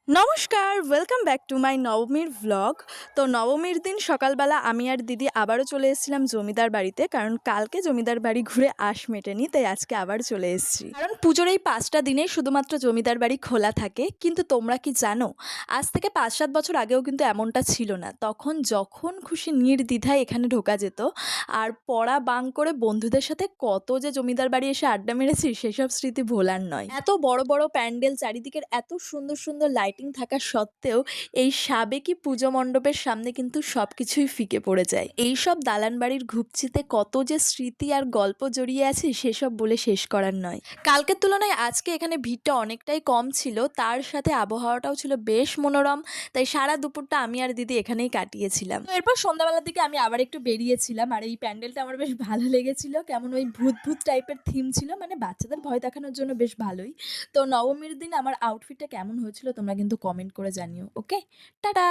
নমস্কার, welcome back to my নবমীর vlog. তো নবমীর দিন সকালবেলা আমি আর দিদি আবারও চলে এসেছিলাম জমিদার বাড়িতে, কারণ কালকে জমিদার বাড়ি ঘুরে আশ মেটেনি, তাই আজকে আবার চলে এসেছি। কারণ পুজোর এই 5টা দিনে শুধুমাত্র জমিদার বাড়ি খোলা থাকে। কিন্তু তোমরা কি জানো, আজ থেকে 5-7 বছর আগেও কিন্তু এমনটা ছিল না। তখন যখন খুশি নির্দ্বিধায় এখানে ঢোকা যেত। আর পড়া বাং করে বন্ধুদের সাথে কত যে জমিদার বাড়ি এসে আড্ডা মেরেছি, সেসব স্মৃতি ভোলার নয়। এত বড় বড় প্যান্ডেল, চারিদিকের এত সুন্দর সুন্দর লাইটিং থাকা সত্ত্বেও এই সাবেকি পুজো মণ্ডপের সামনে কিন্তু সবকিছুই ফিকে পড়ে যায়। এইসব দালান বাড়ির ঘুপচিতে কত যে স্মৃতি আর গল্প জড়িয়ে আছে, সেসব বলে শেষ করার নয়। কালকের তুলনায় আজকে এখানে ভিড়টা অনেকটাই কম ছিল, তার সাথে আবহাওয়াটাও ছিল বেশ মনোরম। তাই সারা দুপুরটা আমি আর দিদি এখানেই কাটিয়েছিলাম। তো এরপর সন্ধ্যাবেলার দিকে আমি আবার একটু বেরিয়েছিলাম, আর এই প্যান্ডেলটা আমার বেশ ভালো লেগেছিল। কেমন ওই ভূত ভূত টাইপের থিম ছিল, মানে বাচ্চাদের ভয় দেখানোর জন্য বেশ ভালোই। তো নবমীর দিন আমার আউটফিটটা কেমন হয়েছিল তোমরা কিন্তু কমেন্ট করে জানিও। ওকে, টাটা।